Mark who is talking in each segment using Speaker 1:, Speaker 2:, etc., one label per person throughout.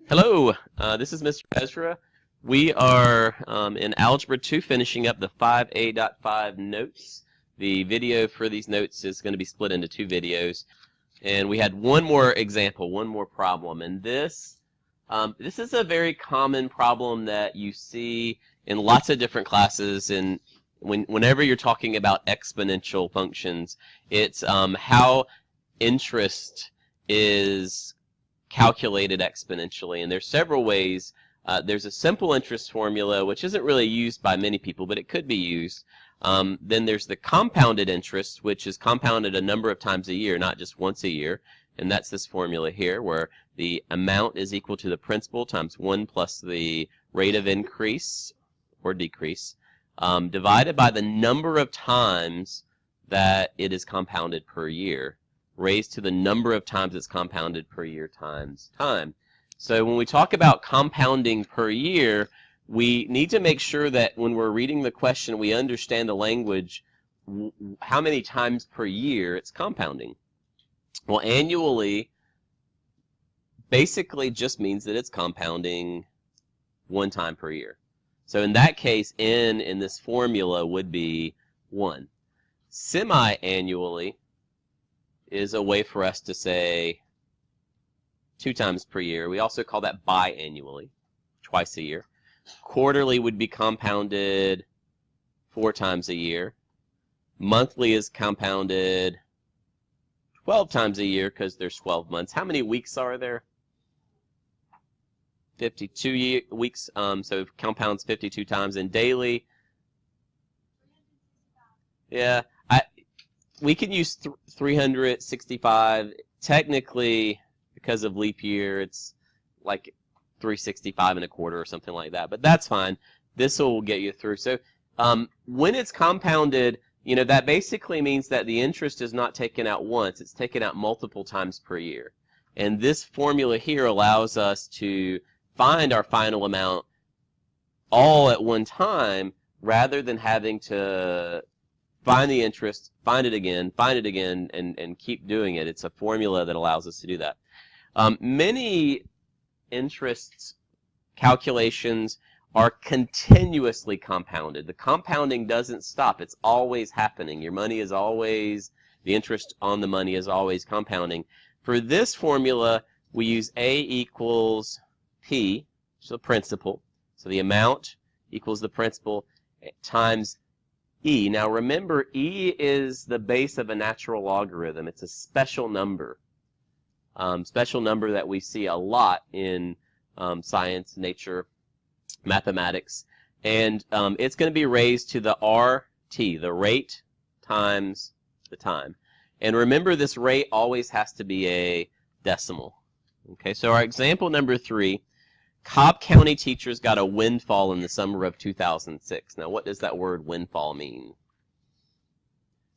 Speaker 1: Hello, this is Mr. Ezra. We are in Algebra 2 finishing up the 5A.5 notes. The video for these notes is going to be split into two videos. And we had one more example, one more problem. And this is a very common problem that you see in lots of different classes. And whenever you're talking about exponential functions, it's how interest is calculated exponentially, and there's several ways. There's a simple interest formula, which isn't really used by many people, but it could be used. Then there's the compounded interest, which is compounded a number of times a year, not just once a year, and that's this formula here, where the amount is equal to the principal times 1 plus the rate of increase or decrease, divided by the number of times that it is compounded per year, raised to the number of times it's compounded per year times time. So when we talk about compounding per year, we need to make sure that when we're reading the question, we understand the language, how many times per year it's compounding. Well, annually basically just means that it's compounding one time per year. So in that case, n in this formula would be 1. Semi-annually is a way for us to say 2 times per year. We also call that biannually, twice a year. Quarterly would be compounded 4 times a year. Monthly is compounded 12 times a year because there's 12 months. How many weeks are there? 52 weeks, so it compounds 52 times. And daily, yeah, we can use 365. Technically, because of leap year, it's like 365 and a quarter or something like that. But that's fine. This will get you through. So when it's compounded, you know, that basically means that the interest is not taken out once. It's taken out multiple times per year. And this formula here allows us to find our final amount all at one time rather than having to find the interest, find it again, and keep doing it. It's a formula that allows us to do that. Many interest calculations are continuously compounded. The compounding doesn't stop. It's always happening. Your money is always, the interest on the money is always compounding. For this formula, we use A equals P, which is the principal. So the amount equals the principal times E. Now remember, E is the base of a natural logarithm. It's a special number. Special number that we see a lot in science, nature, mathematics. And it's going to be raised to the RT, the rate times the time. And remember, this rate always has to be a decimal. Okay, so our example number 3, Cobb County teachers got a windfall in the summer of 2006. Now, what does that word windfall mean?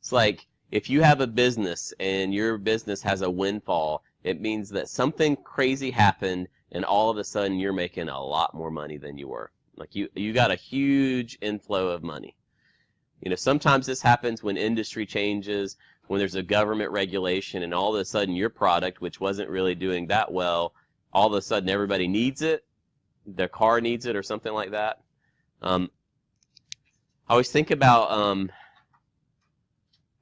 Speaker 1: It's like if you have a business and your business has a windfall, it means that something crazy happened and all of a sudden you're making a lot more money than you were. Like you got a huge inflow of money. You know, sometimes this happens when industry changes, when there's a government regulation, and all of a sudden your product, which wasn't really doing that well, all of a sudden everybody needs it. Their car needs it or something like that. I always think about,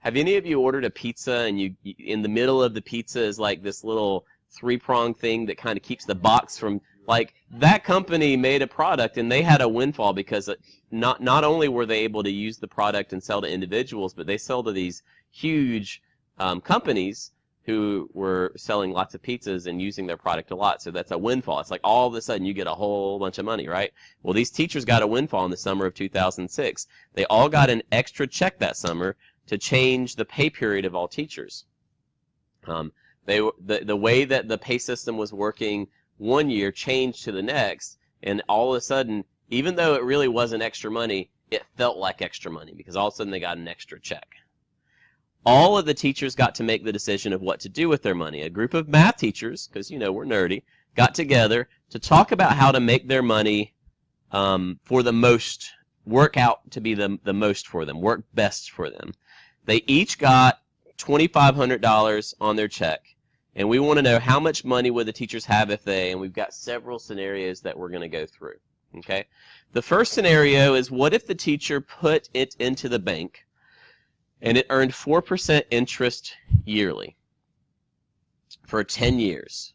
Speaker 1: have any of you ordered a pizza and you in the middle of the pizza is like this little 3-prong thing that kind of keeps the box from, like, that company made a product and they had a windfall because not only were they able to use the product and sell to individuals, but they sell to these huge companies who were selling lots of pizzas and using their product a lot. So that's a windfall. It's like all of a sudden you get a whole bunch of money, right? Well, these teachers got a windfall in the summer of 2006. They all got an extra check that summer to change the pay period of all teachers. The way that the pay system was working one year changed to the next, and all of a sudden, even though it really wasn't extra money, it felt like extra money because all of a sudden they got an extra check. All of the teachers got to make the decision of what to do with their money. A group of math teachers, because, you know, we're nerdy, got together to talk about how to make their money for the most, work out to be the most for them, work best for them. They each got $2,500 on their check, And we want to know how much money would the teachers have if they, and we've got several scenarios that we're going to go through. Okay? The first scenario is, what if the teacher put it into the bank and it earned 4% interest yearly for 10 years?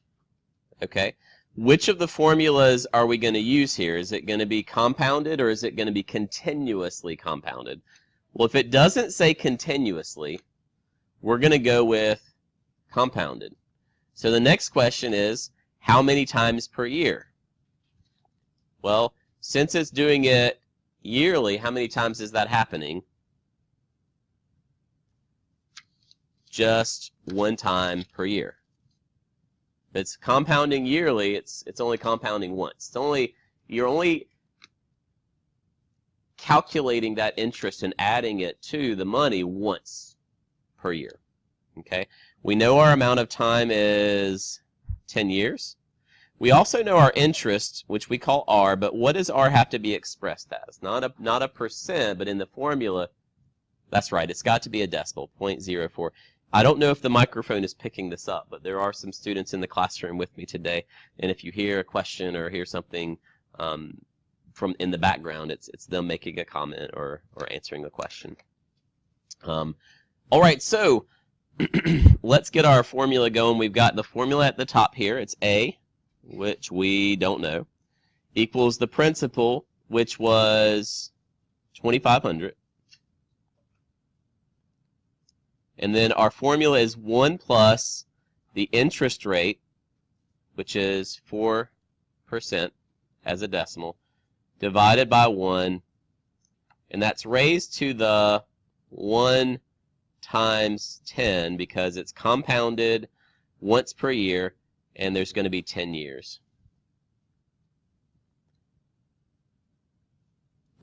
Speaker 1: Okay? Which of the formulas are we going to use here? Is it going to be compounded or is it going to be continuously compounded? Well, if it doesn't say continuously, we're going to go with compounded. So the next question is, how many times per year? Well, since it's doing it yearly, how many times is that happening? Just one time per year. If it's compounding yearly, it's only compounding once. You're only calculating that interest and adding it to the money once per year. Okay? We know our amount of time is 10 years. We also know our interest, which we call R, but what does R have to be expressed as? Not a percent, but in the formula, that's right, it's got to be a decimal, 0.04. I don't know if the microphone is picking this up, but there are some students in the classroom with me today, and if you hear a question or hear something from in the background, it's them making a comment or answering a question. All right, so let's get our formula going. We've got the formula at the top here. It's A, which we don't know, equals the principal, which was 2,500. And then our formula is 1 plus the interest rate, which is 4% as a decimal, divided by 1, and that's raised to the 1 times 10 because it's compounded once per year, and there's going to be 10 years.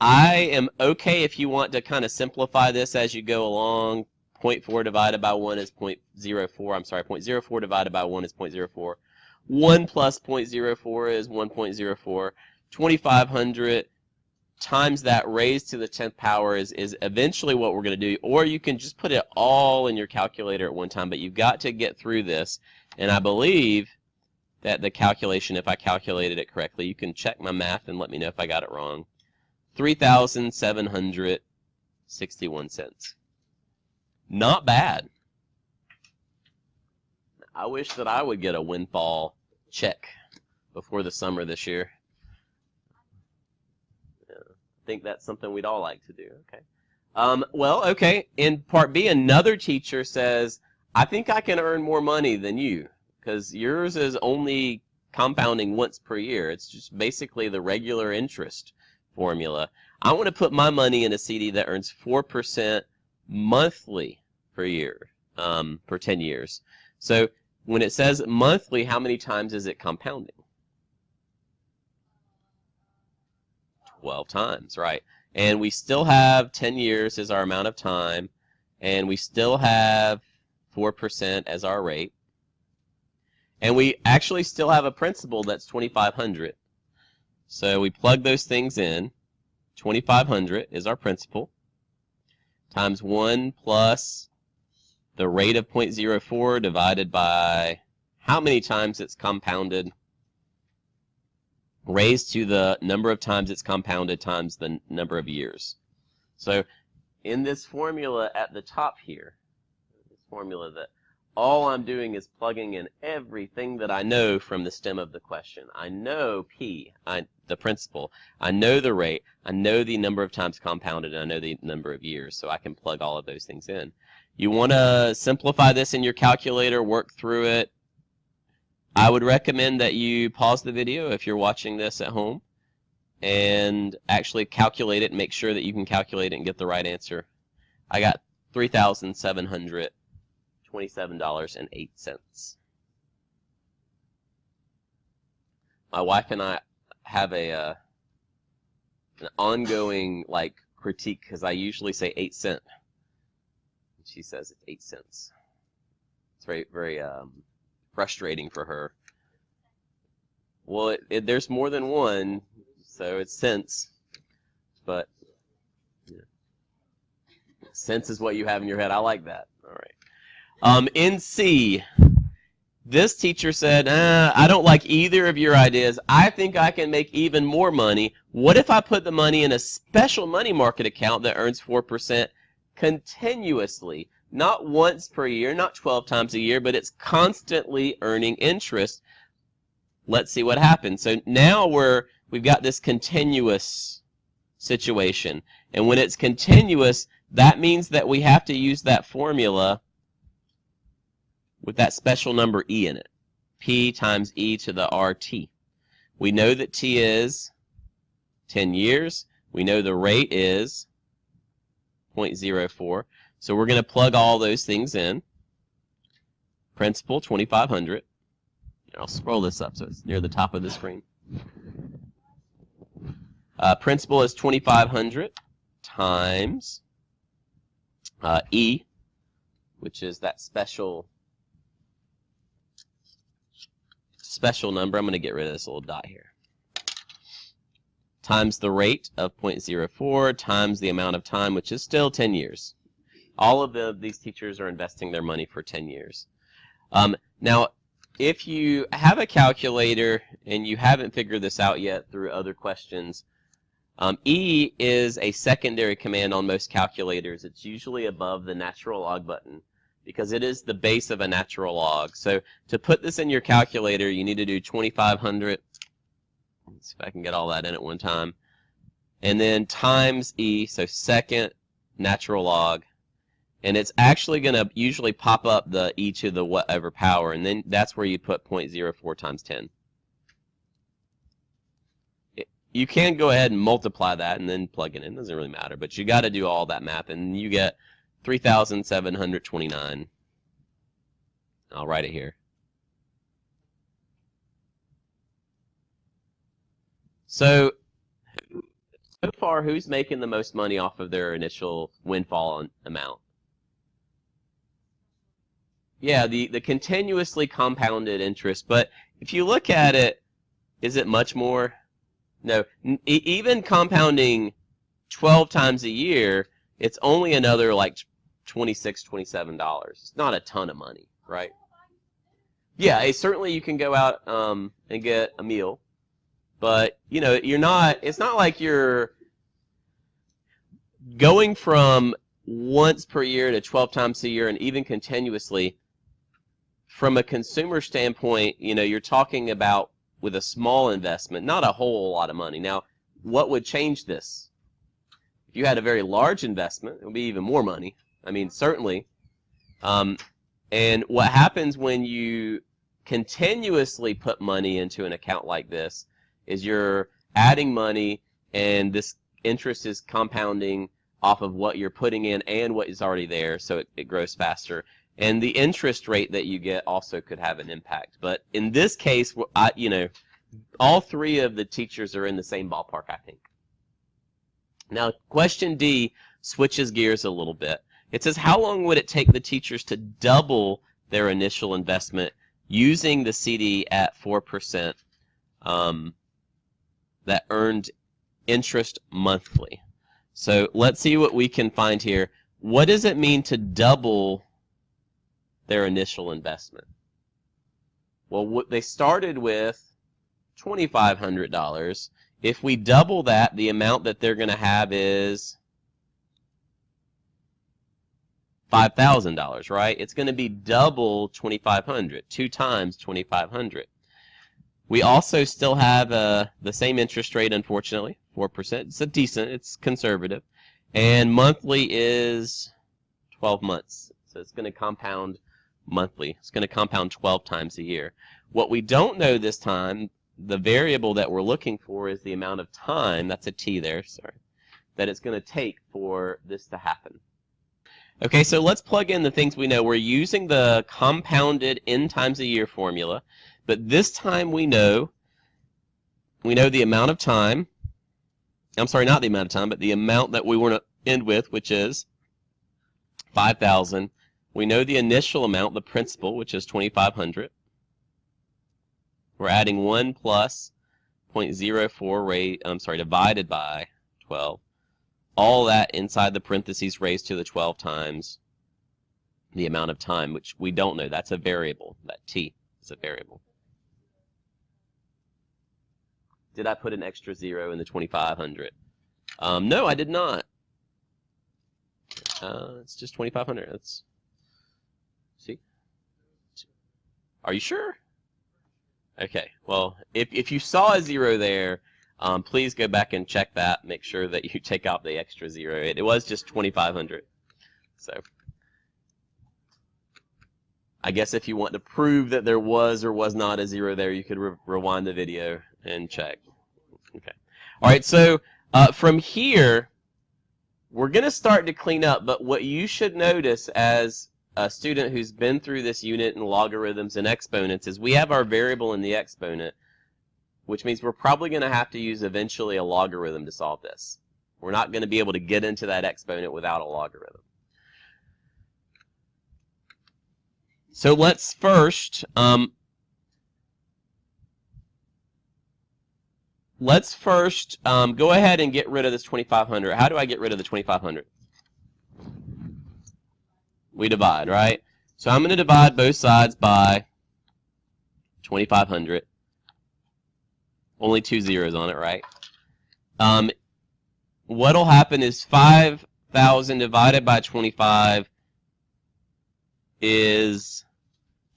Speaker 1: I am okay if you want to kind of simplify this as you go along. 0.4 divided by 1 is 0.04. I'm sorry, 0.04 divided by 1 is 0.04. 1 plus 0.04 is 1.04. 2,500 times that raised to the 10th power is eventually what we're going to do. Or you can just put it all in your calculator at one time, but you've got to get through this. And I believe that the calculation, if I calculated it correctly, you can check my math and let me know if I got it wrong. 3,761 cents. Not bad. I wish that I would get a windfall check before the summer this year. Yeah, I think that's something we'd all like to do. Okay. Well, okay. In part B, another teacher says, I think I can earn more money than you because yours is only compounding once per year. It's just basically the regular interest formula. I want to put my money in a CD that earns 4% monthly per year, per 10 years. So when it says monthly, how many times is it compounding? 12 times, right? And we still have 10 years as our amount of time, and we still have 4% as our rate. And we actually still have a principal that's 2,500. So we plug those things in. 2,500 is our principal, times 1 plus the rate of 0.04 divided by how many times it's compounded, raised to the number of times it's compounded times the number of years. So in this formula at the top here, this formula that all I'm doing is plugging in everything that I know from the stem of the question. I know P, the principal. I know the rate. I know the number of times compounded, and I know the number of years, so I can plug all of those things in. You want to simplify this in your calculator, work through it. I would recommend that you pause the video if you're watching this at home and actually calculate it and make sure that you can calculate it and get the right answer. I got $3,727.08. My wife and I have an ongoing critique because I usually say 8 cents. She says it's 8 cents. It's very, very frustrating for her. Well, there's more than one, so it's cents. But yeah. Cents is what you have in your head. I like that. All right. In C, This teacher said, I don't like either of your ideas. I think I can make even more money. What if I put the money in a special money market account that earns 4% continuously? Not once per year, not 12 times a year, but it's constantly earning interest. Let's see what happens. So now we've got this continuous situation. And when it's continuous, that means that we have to use that formula with that special number e in it. P times e to the RT. We know that t is 10 years. We know the rate is 0.04. So we're going to plug all those things in. Principal, 2,500. I'll scroll this up so it's near the top of the screen. Principal is 2,500 times e, which is that special number. I'm going to get rid of this little dot here. Times the rate of 0.04 times the amount of time, which is still 10 years. All of these teachers are investing their money for 10 years. Now, if you have a calculator and you haven't figured this out yet through other questions, E is a secondary command on most calculators. It's usually above the natural log button because it is the base of a natural log. So to put this in your calculator, you need to do 2,500. Let's see if I can get all that in at one time. And then times E, so second natural log. And it's actually going to usually pop up the e to the whatever power, and then that's where you put 0.04 times 10. You can go ahead and multiply that and then plug it in. It doesn't really matter, but you got to do all that math, and you get 3,729. I'll write it here. So far, who's making the most money off of their initial windfall amount? Yeah, the continuously compounded interest. But if you look at it, is it much more? No. Even compounding 12 times a year, it's only another like $26, $27. It's not a ton of money, right? Yeah, certainly you can go out and get a meal. But, you know, it's not like you're going from once per year to 12 times a year and even continuously. From a consumer standpoint, you know, you're talking about with a small investment, not a whole lot of money. Now, what would change this? If you had a very large investment, it would be even more money. I mean, certainly. And what happens when you continuously put money into an account like this is you're adding money, and this interest is compounding off of what you're putting in and what is already there, so it grows faster. And the interest rate that you get also could have an impact. But in this case, all three of the teachers are in the same ballpark, I think. Now, question D switches gears a little bit. It says, how long would it take the teachers to double their initial investment using the CD at 4% that earned interest monthly? So let's see what we can find here. What does it mean to double their initial investment? Well, they started with $2,500. If we double that, the amount that they're going to have is $5,000, right? It's going to be double 2,500, 2 times 2,500. We also still have the same interest rate, unfortunately, 4%. It's conservative. And monthly is 12 months. So it's going to compound monthly. It's going to compound 12 times a year. What we don't know this time, the variable that we're looking for is the amount of time, that's a t there, sorry, that it's going to take for this to happen. Okay, so let's plug in the things we know. We're using the compounded n times a year formula, but this time we know the amount of time. I'm sorry, not the amount of time, but the amount that we want to end with, which is 5,000. We know the initial amount, the principal, which is 2,500. We're adding 1 plus 0.04 divided by 12. All that inside the parentheses raised to the 12 times the amount of time, which we don't know. That's a variable, that t. as a variable. Did I put an extra 0 in the 2500? No, I did not. It's just 2500. Let's see. Are you sure? Okay. Well, if you saw a 0 there, please go back and check that. Make sure that you take out the extra 0. It was just 2500. So I guess if you want to prove that there was or was not a 0 there, you could rewind the video and check. Okay. All right. So from here, we're going to start to clean up. But what you should notice as a student who's been through this unit in logarithms and exponents is we have our variable in the exponent, which means we're probably going to have to use eventually a logarithm to solve this. We're not going to be able to get into that exponent without a logarithm. So let's first go ahead and get rid of this 2500. How do I get rid of the 2500? We divide, right? So I'm going to divide both sides by 2500. Only 2 zeros on it, right? What'll happen is 5,000 divided by 25 is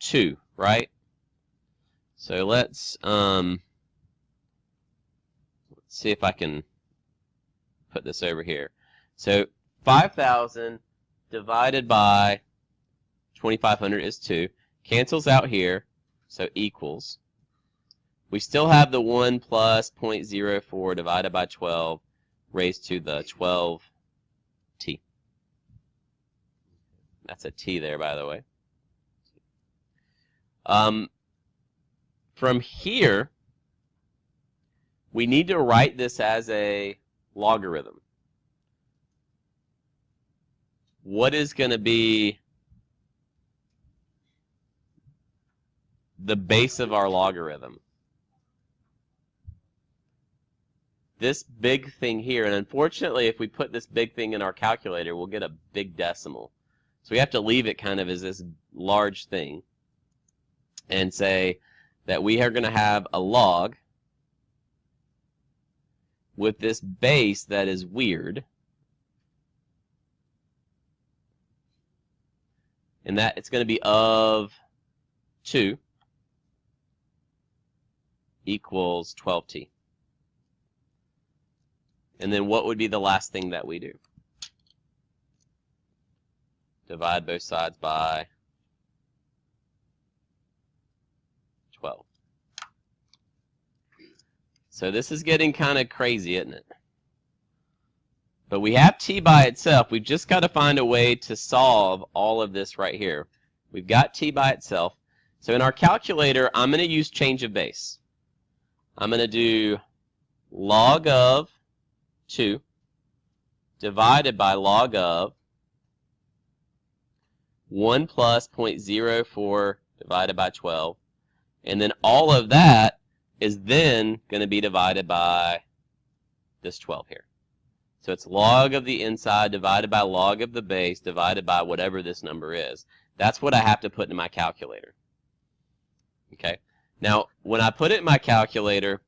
Speaker 1: 2, right? So let's see if I can put this over here. So 5,000 divided by 2,500 is 2. Cancels out here, so equals. We still have the 1 plus 0.04 divided by 12 raised to the 12t. That's a t there, by the way. From here, we need to write this as a logarithm. What is going to be the base of our logarithm? This big thing here, and unfortunately if we put this big thing in our calculator, we'll get a big decimal. So we have to leave it kind of as this large thing and say that we are going to have a log with this base that is weird, and that it's going to be of 2 equals 12t. And then what would be the last thing that we do? Divide both sides by 12. So this is getting kind of crazy, isn't it? But we have t by itself. We've just got to find a way to solve all of this right here. We've got t by itself. So in our calculator, I'm going to use change of base. I'm going to do log of 2 divided by log of 1 plus 0.04 divided by 12. And then all of that is then going to be divided by this 12 here. So it's log of the inside divided by log of the base divided by whatever this number is. That's what I have to put in my calculator. Okay. Now, when I put it in my calculator,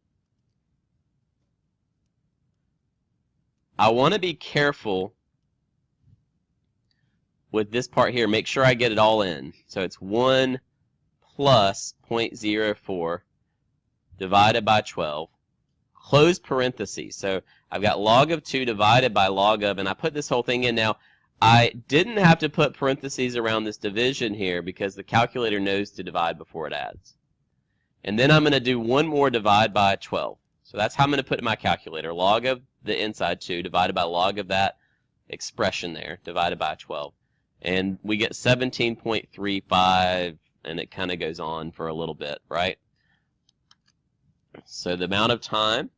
Speaker 1: I want to be careful with this part here. Make sure I get it all in. So it's 1 plus 0.04 divided by 12, close parentheses. So I've got log of 2 divided by log of, and I put this whole thing in. Now, I didn't have to put parentheses around this division here because the calculator knows to divide before it adds. And then I'm going to do one more divide by 12. So that's how I'm going to put in my calculator. Log of the inside 2 divided by log of that expression there divided by 12. And we get 17.35, and it kind of goes on for a little bit, right? So the amount of time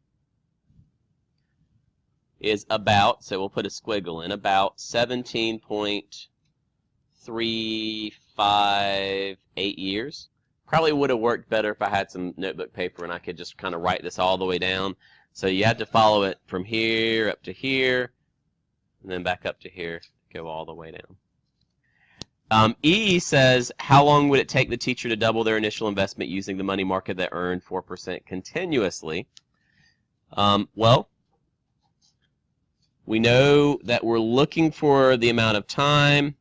Speaker 1: is about, so we'll put a squiggle in, about 17.358 years. Probably would have worked better if I had some notebook paper and I could just kind of write this all the way down. So you have to follow it from here up to here, and then back up to here, go all the way down. E says, how long would it take the teacher to double their initial investment using the money market that earned 4% continuously? Well, we know that we're looking for the amount of time.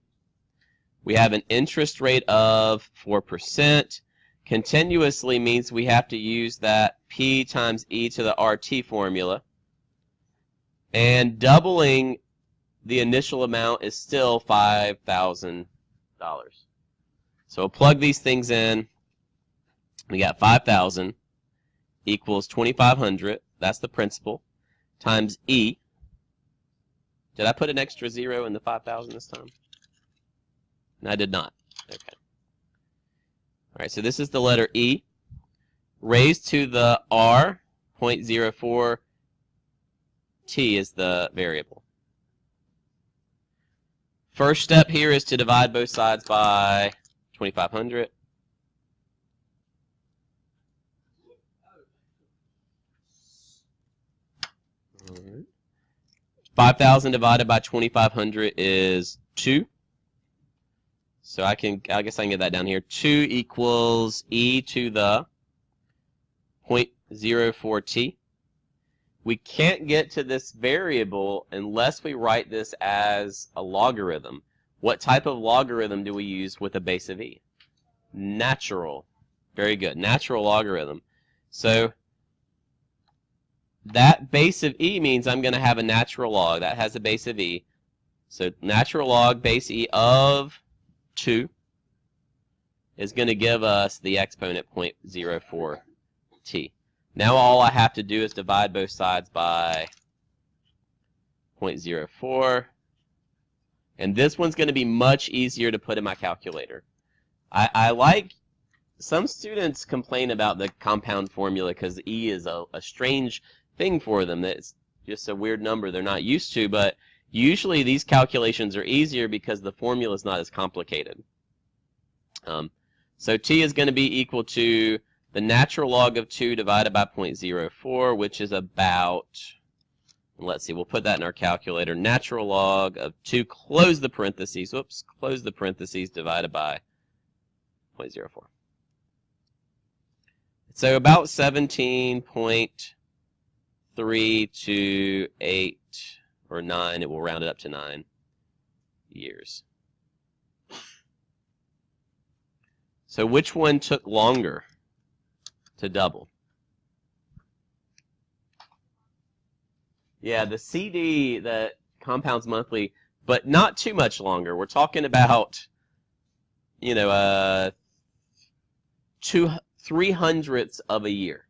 Speaker 1: We have an interest rate of 4%. Continuously means we have to use that P times E to the RT formula. And doubling the initial amount is still $5,000. So we'll plug these things in. We got 5,000 equals 2,500. That's the principal. Times E. Did I put an extra zero in the 5,000 this time? No, I did not. Okay. All right, so this is the letter E. Raised to the R, 0.04 T is the variable. First step here is to divide both sides by 2,500. All right. 5,000 divided by 2,500 is 2. So I guess I can get that down here. 2 equals E to the 0.04 T. We can't get to this variable unless we write this as a logarithm. What type of logarithm do we use with a base of E? Natural. Very good. Natural logarithm. So that base of E means I'm going to have a natural log. That has a base of E. So natural log base E of 2 is going to give us the exponent 0.04 T. Now all I have to do is divide both sides by 0.04. And this one's going to be much easier to put in my calculator. I like, some students complain about the compound formula because E is a strange thing for them. It's just a weird number they're not used to, but usually these calculations are easier because the formula is not as complicated. So T is going to be equal to the natural log of 2 divided by 0.04, which is about, let's see, we'll put that in our calculator. Natural log of 2, close the parentheses, whoops, close the parentheses, divided by 0.04. So about 17.328 or 9, it will round it up to 9 years. So which one took longer to double? Yeah, the CD that compounds monthly, but not too much longer. We're talking about, 3/300ths of a year,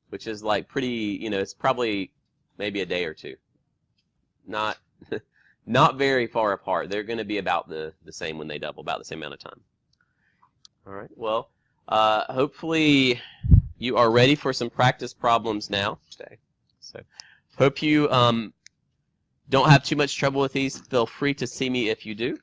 Speaker 1: which is like pretty, it's probably maybe a day or two. Not very far apart. They're going to be about the same when they double, about the same amount of time. All right, well, hopefully you are ready for some practice problems now. So hope you don't have too much trouble with these. Feel free to see me if you do.